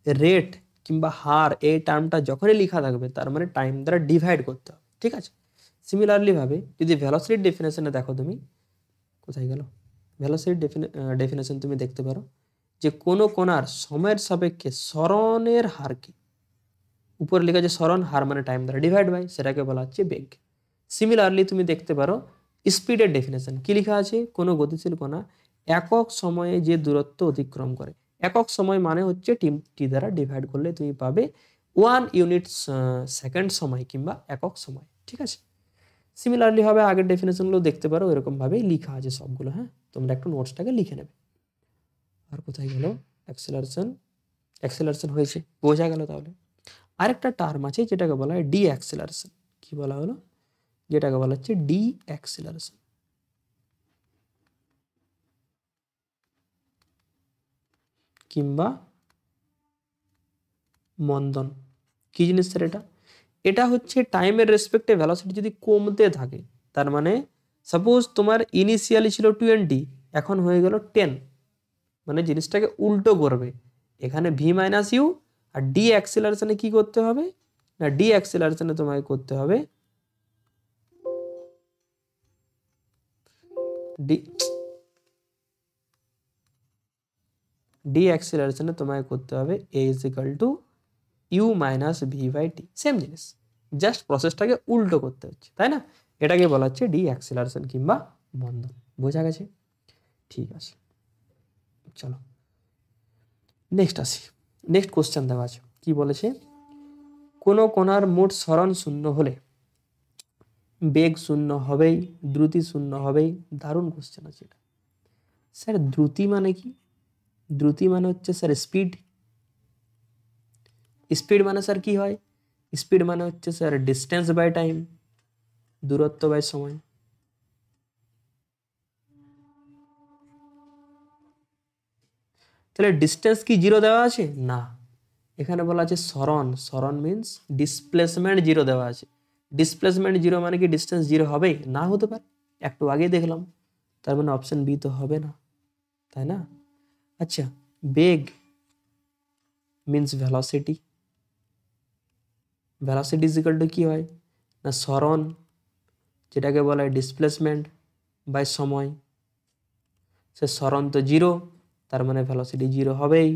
রেট কিংবা হার এই টার্মটা যখনই লেখা থাকবে তার মানে টাইম দ্বারা ডিভাইড করতে হবে, ঠিক আছে। সিমিলারলি ভাবে যদি ভেলোসিটির ডেফিনেশনে দেখো তুমি, কোথায় গেল, ভেলোসিটির ডেফিনেশন তুমি দেখতে পারো যে কোনো কণার সময়ের সাপেক্ষে সরণের হারকে, উপরে লেখা আছে সরণ, হার মানে টাইম দ্বারা ডিভাইড বাই, সেটাকে বলা হচ্ছে বেগ। সিমিলারলি তুমি দেখতে পারো স্পিডের ডেফিনেশন কি লেখা আছে, কোনো গতিশীল কণা একক সময়ে যে দূরত্ব অতিক্রম করে, একক সময় মানে হচ্ছে টি দ্বারা ডিভাইড করলে তুমি পাবে 1 ইউনিট সেকেন্ড সময় কিংবা একক সময়, ঠিক আছে। সিমিলারলি হবে আগের ডেফিনেশনগুলো দেখতে পারো, এরকম ভাবেই লেখা আছে সবগুলো, হ্যাঁ, তোমরা একটু নোটসটাকে লিখে নেবে। আর কোথায় গেল অ্যাক্সেলারেশন, অ্যাক্সেলারেশন হয়েছে, বোঝা গেল। তাহলে আরেকটা টার্ম আছে যেটাকে বলা হয় ডি অ্যাক্সেলারেশন, কি বলা হলো, যেটাকে বলা হচ্ছে ডি অ্যাক্সেলারেশন কিংবা মন্দন। কি জিনিস স্যার এটা, এটা হচ্ছে টাইমের রেসপেক্টে ভেলোসিটি যদি কমতে থাকে, তার মানে সাপোজ তোমার ইনিশিয়ালি ছিল 20, এখন হয়ে গেল 10, মানে জিনিসটাকে উল্টো করবে, এখানে ভি মাইনাস ইউ, আর ডি অ্যাক্সেলারেশনে কি করতে হবে, না ডি অ্যাক্সেলারেশনে তোমাকে করতে হবে ডি অ্যাক্সেলারেশনে তোমাকে করতে হবে A is equal to U minus V by T, same জিনিস, জাস্ট প্রসেসটাকে উল্টো করতে হচ্ছে, তাই না। এটাকে বলা হচ্ছে ডি অ্যাক্সেলারেশন কিংবা মন্দন, বোঝা গেছে, ঠিক আছে। চলো নেক্সট আসি, নেক্সট কোশ্চেন দেওয়া আছে, কি বলেছে, কোনো কণার মোট সরণ শূন্য হলে বেগ শূন্য হবেই, দ্রুতি শূন্য হবেই। দারুণ কোশ্চেন আছে এটা। স্যার দ্রুতি মানে কি, দ্রুতি মানে হচ্ছে স্যার স্পিড, স্পিড মানে স্যার কি হয়, স্পিড মানে হচ্ছে স্যার ডিস্টেন্স বাই টাইম, দূরত্ব বাই সময়। তাহলে ডিস্টেন্স কি জিরো দেওয়া আছে, না, এখানে বলা আছে সরণ, সরণ মিন্স ডিসপ্লেসমেন্ট জিরো দেওয়া আছে, ডিসপ্লেসমেন্ট জিরো মানে কি ডিস্টেন্স জিরো হবেই, না হতে পারে, একটু আগে দেখলাম, তার মানে অপশন বি তো হবে না, তাই না। আচ্ছা বেগ means velocity, velocity is equal to কি হয়, না সরণ, যেটাকে বলা হয় ডিসপ্লেসমেন্ট বাই সময়, সে সরণ তো জিরো, তার মানে ভেলোসিটি জিরো হবেই,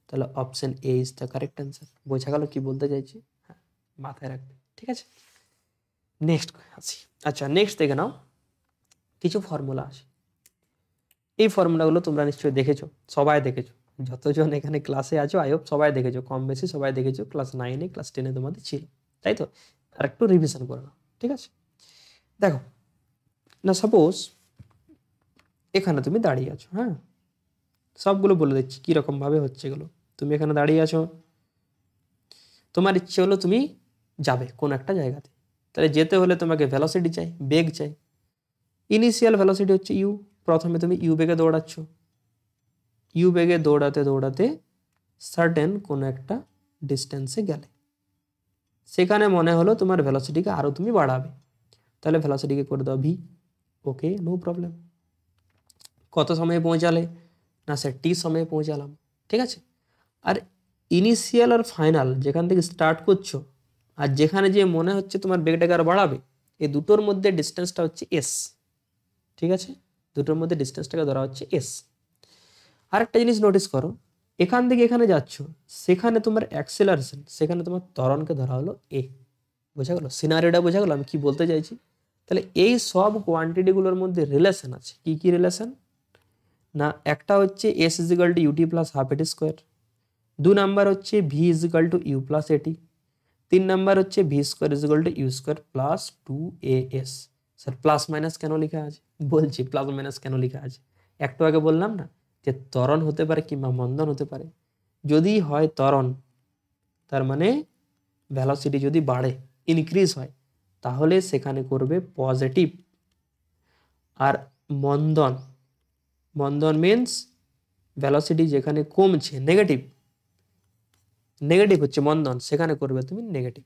তাহলে option A is the correct answer. বোঝা গেল কি বলতে চাইছি, হ্যাঁ মাথায় রাখবে, ঠিক আছে। নেক্সট আসি, আচ্ছা নেক্সট দেখে নাও, কিছু ফর্মুলা আছে, এই ফর্মুলাগুলো তোমরা নিশ্চয়ই দেখেছো, সবাই দেখেছো, যতজন এখানে ক্লাসে আছো আই হোপ সবাই দেখেছো, কম বেশি সবাই দেখেছো, ক্লাস 9-এ ক্লাস 10-এ তোমাদের ছিল, তাই তো, আর একটু রিভিশন করে নাও, ঠিক আছে। দেখো না সাপোজ এখানে তুমি দাঁড়িয়ে আছো, হ্যাঁ সবগুলো বলে দিচ্ছি কীরকম ভাবে হচ্ছে এগুলো, তুমি এখানে দাঁড়িয়ে আছো, তোমার ইচ্ছে হলো তুমি যাবে কোন একটা জায়গাতে, তাহলে যেতে হলে তোমাকে ভেলোসিটি চাই, বেগ চাই, ইনিশিয়াল ভেলোসিটি হচ্ছে ইউ, প্রথমে তুমি ইউ বেগে দৌড়াচ্ছ, ইউ বেগে দৌড়াতে দৌড়াতে সার্টেন কোনো একটা ডিস্টেন্সে গেলে, সেখানে মনে হলো তোমার ভেলোসিটিকে আরও তুমি বাড়াবে, তাহলে ভেলোসিটিকে করে দাও ভি, ওকে নো প্রবলেম। কত সময়ে পৌঁছালে, না স্যার টি সময়ে পৌঁছালাম, ঠিক আছে। আর ইনিশিয়াল আর ফাইনাল যেখান থেকে স্টার্ট করছো আর যেখানে যে মনে হচ্ছে তোমার বেগটাকে আর বাড়াবে, এই দুটোর মধ্যে ডিস্টেন্সটা হচ্ছে এস, ঠিক আছে, দুটোর মধ্যে ডিস্টেন্সটাকে ধরা হচ্ছে এস। আরেকটা জিনিস নোটিস করো, এখান থেকে এখানে যাচ্ছ, সেখানে তোমার অ্যাক্সেলারেশন, সেখানে তোমার ত্বরণকে ধরা হলো এ, বোঝা গেল, সিনারিওটা বোঝা গেল আমি কি বলতে চাইছি। তাহলে এই সব কোয়ান্টিটিগুলোর মধ্যে রিলেশন আছে, কি কি রিলেশন, না একটা হচ্ছে s is equal to UT plus half at square, 2 number হচ্ছে V is equal to you plus at, 3 number হচ্ছে v square is equal to you square plus 2as। Sir plus minus কেন লেখা আছে, বলছি প্লাস মাইনাস কেন লেখা আছে, একটু আগে বললাম না যে ত্বরণ হতে পারে কিংবা মন্দন হতে পারে, যদি হয় ত্বরণ তার মানে ভেলোসিটি যদি বাড়ে, ইনক্রিজ হয়, তাহলে সেখানে করবে পজিটিভ। আর মন্দন, মন্দন মিন্স ভেলোসিটি যেখানে কমছে, নেগেটিভ, নেগেটিভ হচ্ছে মন্দন, সেখানে করবে তুমি নেগেটিভ।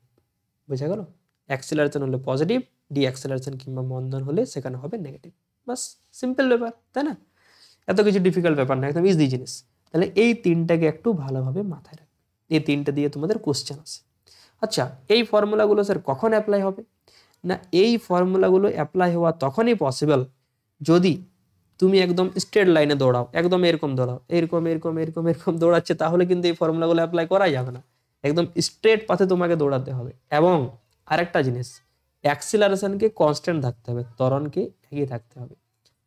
বোঝা গেল? অ্যাক্সিলারেশন হলে পজিটিভ, ডি অ্যাক্সিলারেশন কিংবা মন্দন হলে সেখানে হবে নেগেটিভ। বাস, সিম্পল ব্যাপার, তাই না? এত কিছু ডিফিকাল্ট ব্যাপার না, একদম ইজি জিনিস। তাহলে এই তিনটাকে একটু ভালোভাবে মাথায় রাখবে, এই তিনটা দিয়ে তোমাদের কোশ্চেন আসে। আচ্ছা, এই ফর্মুলাগুলো স্যার কখন অ্যাপ্লাই হবে? না, এই ফর্মুলাগুলো অ্যাপ্লাই হওয়া তখনই পসিবল যদি তুমি একদম স্ট্রেট লাইনে দৌড়াও, একদম এরকম দৌড়াও, এরকম এরকম এরকম এরকম দৌড়াচ্ছে, তাহলে কিন্তু এই ফর্মুলাগুলো অ্যাপ্লাই করাই যাবে না। একদম স্ট্রেট পাথে তোমাকে দৌড়াতে হবে। এবং আরেকটা জিনিস, অ্যাক্সিলারেশনকে কনস্ট্যান্ট থাকতে হবে, ত্বরণকে একই থাকতে হবে।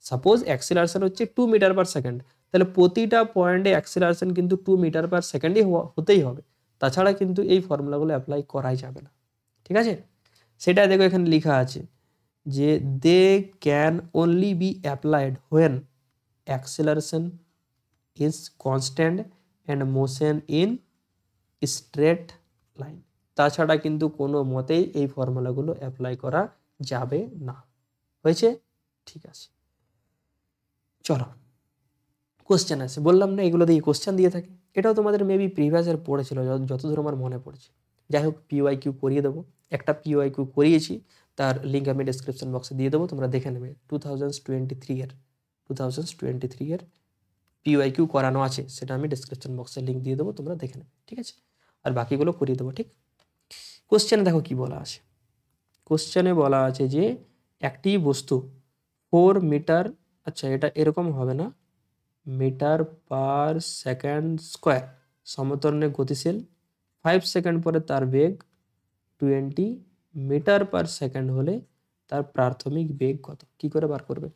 সাপোজ অ্যাক্সিলারেশন হচ্ছে 2 মিটার পার সেকেন্ড, তাহলে প্রতিটা পয়েন্টে অ্যাক্সিলারেশন কিন্তু 2 মিটার পার সেকেন্ডই হতেই হবে, তাছাড়া কিন্তু এই ফর্মুলাগুলো অ্যাপ্লাই করাই যাবে না। ঠিক আছে? সেটা দেখো এখানে লেখা আছে যে they can only be applied when acceleration is constant and motion in straight line. তাছাড়া কিন্তু কোনো মতেই এই ফর্মুলাগুলো অ্যাপ্লাই করা যাবে না। হয়েছে? ঠিক আছে, চলো কোশ্চেন আছে, বললাম না এগুলো দিয়ে কোশ্চেন দিয়ে থাকে। এটাও তোমাদের মেবি প্রিভিয়াসের পড়েছিল যতদূর আমার মনে পড়ছে। যাই হোক, PYQ করিয়ে দেবো, একটা PYQ করিয়েছি, তার লিঙ্ক আমি ডিসক্রিপশন বক্সে দিয়ে দেবো, তোমরা দেখে নেবে। 2023 এর PYQ করানো আছে, সেটা আমি ডিসক্রিপশন বক্সে লিঙ্ক দিয়ে দেবো, তোমরা দেখে নেবে। ঠিক আছে? আর বাকিগুলো করিয়ে দেবো। ঠিক, কোশ্চেনে দেখো কি বলা আছে। কোশ্চেনে বলা আছে যে একটি বস্তু 4 মিটার, আচ্ছা এটা এরকম হবে না, মিটার পার সেকেন্ড স্কোয়ার সমতলে গতিশীল, 5 সেকেন্ড পরে তার বেগ 20 মিটার পার সেকেন্ড হলে তার প্রাথমিক বেগ কত? কি করে বার করবে?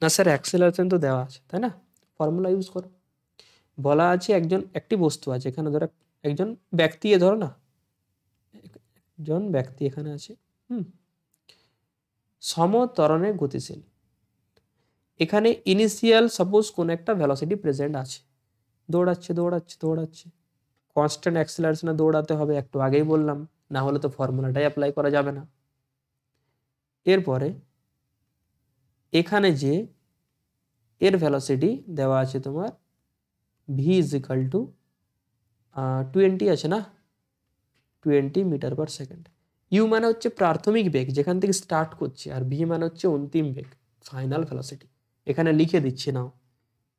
না স্যার, অ্যাক্সেলারেশন তো দেওয়া আছে, তাই না? ফর্মুলা ইউজ করো। বলা আছে একটি বস্তু আছে, এখানে ধরো একজন ব্যক্তি, ধরো না একজন ব্যক্তি এখানে আছে, সমত্বরণে গতিশীল। এখানে ইনিশিয়াল সাপোজ কোন একটা ভেলোসিটি প্রেজেন্ট আছে, দৌড়াচ্ছে দৌড়াচ্ছে দৌড়াচ্ছে, কনস্ট্যান্ট অ্যাক্সিলারেশনে দৌড়াতে হবে, একটু আগেই বললাম, না হলে তো ফর্মুলাটাই অ্যাপ্লাই করা যাবে না। এরপরে এখানে যে এর ভেলোসিটি দেওয়া আছে তোমার v ইজিক্যাল টু 20 আছে না, 20 মিটার পার সেকেন্ড। ইউ মানে হচ্ছে প্রাথমিক বেগ, যেখান থেকে স্টার্ট করছে, আর ভি মানে হচ্ছে অন্তিম বেগ, ফাইনাল ভেলোসিটি। এখানে লিখে দিচ্ছি নাও,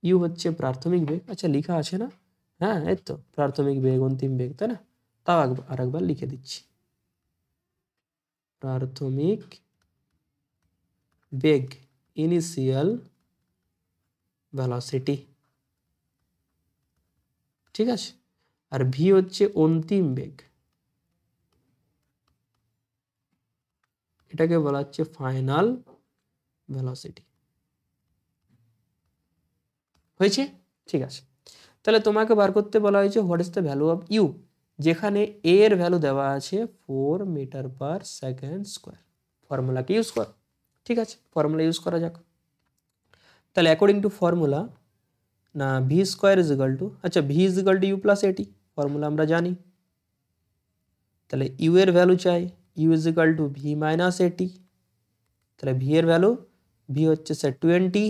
ইউ হচ্ছে প্রাথমিক বেগ, আচ্ছা লিখা আছে না, হ্যাঁ এই তো প্রাথমিক বেগ, অন্তিম বেগ, তাই না? তাও আরেকবার লিখে দিচ্ছি, প্রাথমিক বেগ ইনিশিয়াল ভেলোসিটি। ঠিক আছে? আর ভি হচ্ছে অন্তিম বেগ, এটাকে বলা হচ্ছে ফাইনাল ভেলোসিটি। হয়েছে? ঠিক আছে, তাহলে তোমাকে বার করতে বলা হয়েছে what is the value of U, যেখানে এ এর ভ্যালু দেওয়া আছে 4 মিটার পার সেকেন্ড স্কোয়ার। ফর্মুলাকে ইউজ করো। ঠিক আছে, ফর্মুলা ইউজ করা যাক। তাহলে অ্যাকর্ডিং টু ফর্মুলা, না V square is equal to, আচ্ছা V is equal to you plus AT, formula আমরা জানি। তাহলে ইউ এর ভ্যালু চাই, U is equal to V minus AT. তাহলে ভি এর ভ্যালু, ভি হচ্ছে স্যার 20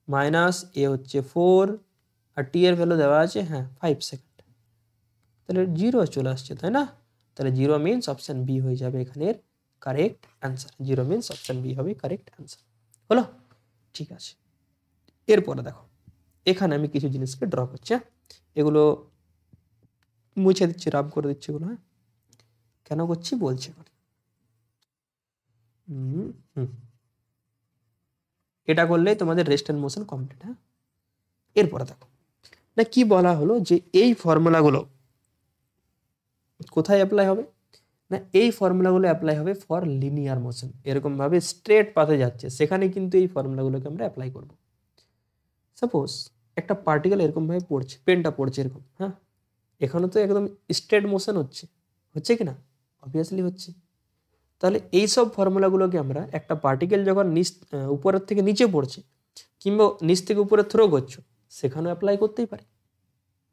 মাইনাস এ হচ্ছে 4, আর টি এর ভ্যালু দেওয়া আছে 5 সেকেন্ড। তাহলে 0 চলে আসছে, তাই না? তাহলে 0 মিনস অপশন বি হয়ে যাবে এখানের correct answer. 0 means option B হবে কারেক্ট অ্যান্সার। হলো? ঠিক আছে, এরপরে দেখো এখানে আমি কিছু জিনিসকে ড্র করছি, এগুলো মুছে দিচ্ছি, রাব করে দিচ্ছি এগুলো। কেন করছি বলছি এখন। এটা করলেই তোমাদের রেস্ট এন্ড মোশন কমপ্লিট। এরপরে দেখো না কি বলা হলো, যে এই ফর্মুলাগুলো কোথায় অ্যাপ্লাই হবে? না এই ফর্মুলাগুলো অ্যাপ্লাই হবে ফর লিনিয়ার মোশন, এরকম ভাবে স্ট্রেট পাথে যাচ্ছে, সেখানে কিন্তু এই ফর্মুলাগুলোকে আমরা অ্যাপ্লাই করব। সাপোজ একটা পার্টিকেল এরকম ভাবে পড়ছে, পেনটা পড়ছে এরকম, এখানে তো একদম স্ট্রেট মোশন হচ্ছে, হচ্ছে কি না? অবভিয়াসলি হচ্ছে। তাহলে এই সব ফর্মুলাগুলোকে আমরা একটা পার্টিকেল যখন উপরের থেকে নিচে পড়ছে, কিংবা নিচ থেকে উপরে থ্রো করছো, সেখানেও অ্যাপ্লাই করতেই পারে।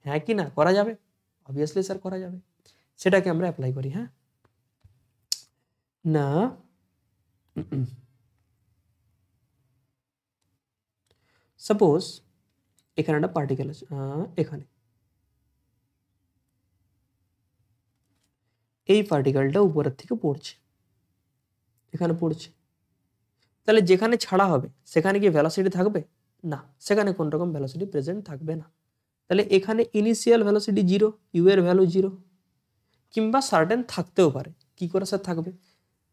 হ্যাঁ কি না? করা যাবে? অবভিয়াসলি স্যার করা যাবে। সেটাকে আমরা অ্যাপ্লাই করি। হ্যাঁ, না সাপোজ এখানে একটা পার্টিকেল আছে, এখানে এই পার্টিকেলটা উপরের থেকে পড়ছে, এখানে পড়ছে, তাহলে যেখানে ছাড়া হবে সেখানে কি ভেলোসিটি থাকবে? না, সেখানে কোন রকম ভেলোসিটি প্রেজেন্ট থাকবে না। তাহলে এখানে ইনিশিয়াল ভেলোসিটি 0, ইউ এর ভ্যালু 0, কিংবা সার্টেন থাকতেও পারে। কি করে স্যার থাকবে?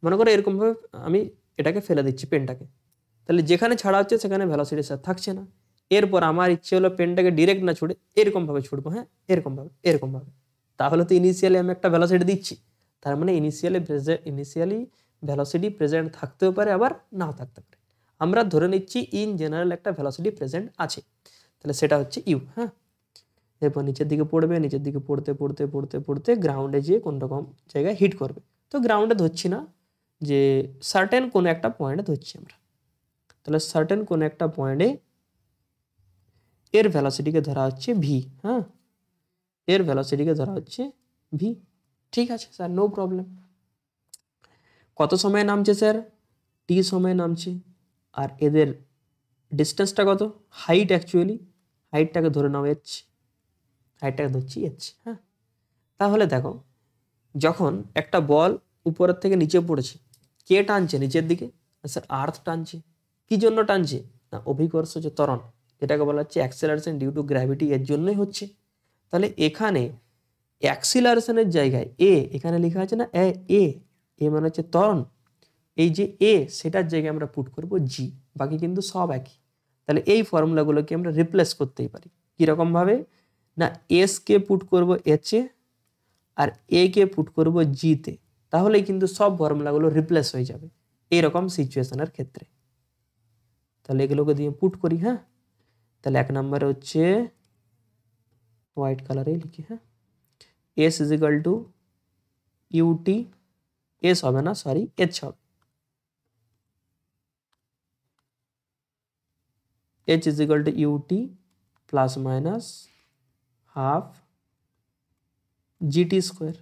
মনে করো এরকমভাবে আমি এটাকে ফেলে দিচ্ছি পেনটাকে, তাহলে যেখানে ছাড়া হচ্ছে সেখানে ভেলোসিটি স্যার থাকছে না। এরপর আমার ইচ্ছে হলো পেনটাকে ডিরেক্ট না ছুড়ে এরকমভাবে ছুটবো, হ্যাঁ এরকমভাবে, তাহলে তো ইনিশিয়ালি আমি একটা ভেলোসিটি দিচ্ছি, তার মানে ইনিশিয়ালি ভেলোসিটি প্রেজেন্ট থাকতেও পারে, আবার নাও থাকতে পারে। আমরা ধরে নিচ্ছি ইন জেনারেল একটা ভেলোসিটি প্রেজেন্ট আছে, তাহলে সেটা হচ্ছে ইউ। হ্যাঁ, এরপর নিচের দিকে পড়বে, নিচের দিকে পড়তে গ্রাউন্ডে যেয়ে কোন রকম জায়গায় হিট করবে। তো গ্রাউন্ডে ধরছি না, যে সার্টেন কোনো একটা পয়েন্টে ধরছি আমরা, তাহলে সার্টেন কোনো একটা পয়েন্টে এর ভেলোসিটিকে ধরা হচ্ছে ভি। হ্যাঁ, এর ভেলোসিটিকে ধরা হচ্ছে ভি। ঠিক আছে স্যার, নো প্রবলেম। কত সময় নামছে স্যার? টি সময় নামছে। আর এদের ডিস্টেন্সটা কত? হাইট, অ্যাকচুয়ালি হাইটটাকে ধরে নাও এইচ, হাইটটাকে ধরছি এইচ। হ্যাঁ, তাহলে দেখো যখন একটা বল উপরের থেকে নিচে পড়েছে, কে টানছে নিচের দিকে? স্যার আর্থ টানছে। কি জন্য টানছে? না অভিকর্ষ যে ত্বরণ, যেটাকে বলা হচ্ছে অ্যাক্সেলারেশন ডিউ টু গ্র্যাভিটি, এর জন্যই হচ্ছে। তাহলে এখানে অ্যাক্সিলারেশনের জায়গায় এখানে লেখা আছে না এ মানে হচ্ছে ত্বরণ, এই যে সেটার জায়গায় আমরা পুট করব জি, বাকি কিন্তু সব একই। তাহলে এই ফর্মুলাগুলোকে আমরা রিপ্লেস করতেই পারি। কিরকম ভাবে? না এস কে পুট করব এইচ এ, আর এ কে পুট করব জিতে, তাহলে কিন্তু সব ফর্মুলাগুলো রিপ্লেস হয়ে যাবে এইরকম সিচুয়েশনের ক্ষেত্রে। তাহলে এগুলোকে দিয়ে পুট করি। হ্যাঁ, তাহলে 1 নম্বরে হচ্ছে হোয়াইট কালারে লিখি। হ্যাঁ, S is equal to UT, S হবে না সরি এইচ হবে, H is equal to UT plus minus half GT square.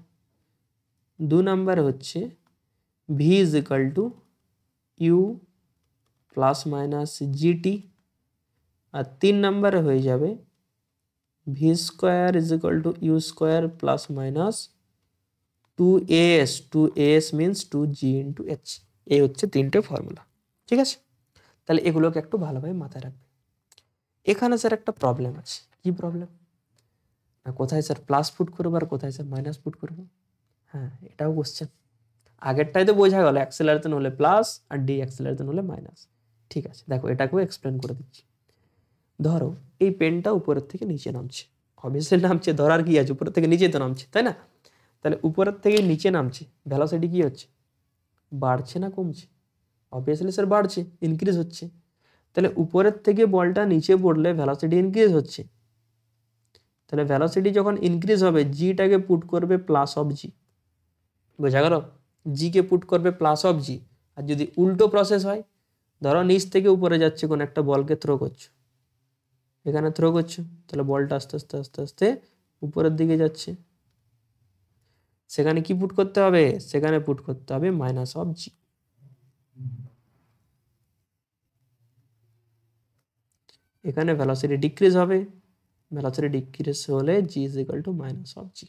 2 নম্বরে হচ্ছে V is equal to you plus minus GT. আর 3 নম্বরে হয়ে যাবে V square is equal to you square plus minus 2as, 2as means 2g into H. এই হচ্ছে 3টে ফর্মুলা। ঠিক আছে, তাহলে এগুলোকে একটু ভালোভাবে মাথায় রাখবে। এখানে স্যার একটা প্রবলেম আছে। কি প্রবলেম? না কোথায় স্যার প্লাস পুট করবো আর কোথায় স্যার মাইনাস পুট করবো? হ্যাঁ, এটাও কোশ্চেন। আগেরটাই তো বোঝা গেল, অ্যাক্সেলারেশন হলে প্লাস আর ডি অ্যাক্সেলারেশন হলে মাইনাস। ঠিক আছে, দেখো এটাকেও এক্সপ্লেন করে দিচ্ছি। ধরো এই পেনটা উপরের থেকে নিচে নামছে, অবভিয়াসলি নামছে, ধরার কি আছে, উপরের থেকে নিচে তো নামছে, তাই না? তাহলে উপরের থেকে নিচে নামছে, ভেলোসিটি কি হচ্ছে? বাড়ছে না কমছে? অবভিয়াসলি স্যার বাড়ছে, ইনক্রিজ হচ্ছে। তাহলে উপরের থেকে বলটা নিচে পড়লে ভেলোসিটি ইনক্রিজ হচ্ছে, তাহলে ভেলোসিটি যখন ইনক্রিজ হবে জিটাকে পুট করবে প্লাস অফ জি। বোঝা গেল? জি কে পুট করবে প্লাস অফ জি। আর যদি উল্টো প্রসেস হয়, ধরো নিচ থেকে উপরে যাচ্ছে কোন একটা বলকে থ্রো করছো, এখানে থ্রো করছো, তাহলে বলটা আস্তে আস্তে আস্তে আস্তে উপরের দিকে যাচ্ছে, সেখানে কি পুট করতে হবে? সেখানে পুট করতে হবে মাইনাস অফ জি। এখানে ভেলোসিটি ডিক্রিজ হবে, ভেলোসিটি ডিক্রিজ হলে G is equal to minus of G.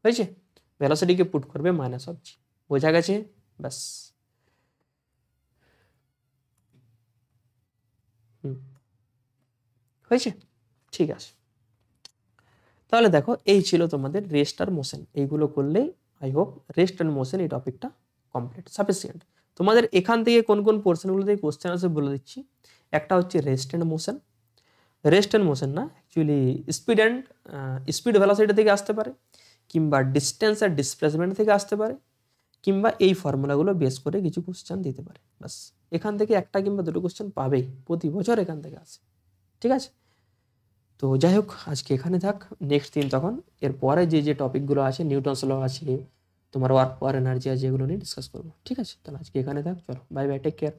হয়েছে? ভেলোসিটিকে পুট করবে মাইনাস অফ জি। বোঝা গেছে? ব্যাস। হয়েছে? ঠিক আছে, তাহলে দেখো এই ছিল তোমাদের রেস্ট আর মোশন। এইগুলো করলেই I hope rest and motion এই টপিকটা কমপ্লিট, সাফিসিয়েন্ট। তোমাদের এখান থেকে কোন কোন পোর্শনগুলো থেকে কোশ্চেন আসে বলে দিচ্ছি। একটা হচ্ছে rest and motion, rest and motion না অ্যাকচুয়ালি স্পিড ভেলোসিটি থেকে আসতে পারে, কিংবা ডিস্টেন্স আর ডিসপ্লেসমেন্ট থেকে আসতে পারে, কিংবা এই ফর্মুলাগুলো বেস করে কিছু কোশ্চেন দিতে পারে। বাস, এখান থেকে একটা কিংবা দুটো কোশ্চেন পাবেই, প্রতি বছর এখান থেকে আসে। ঠিক আছে, তো যাই হোক আজকে এখানে থাক, নেক্সট দিন তখন এর পরে যে টপিকগুলো আছে, নিউটনস ল আছে, তোমার ওয়ার্ক পাওয়ার এনার্জি আছে, এগুলো নিয়ে ডিসকাস করবো। ঠিক আছে, তাহলে আজকে এখানে থাক, চলো বাই বাই, টেক কেয়ার।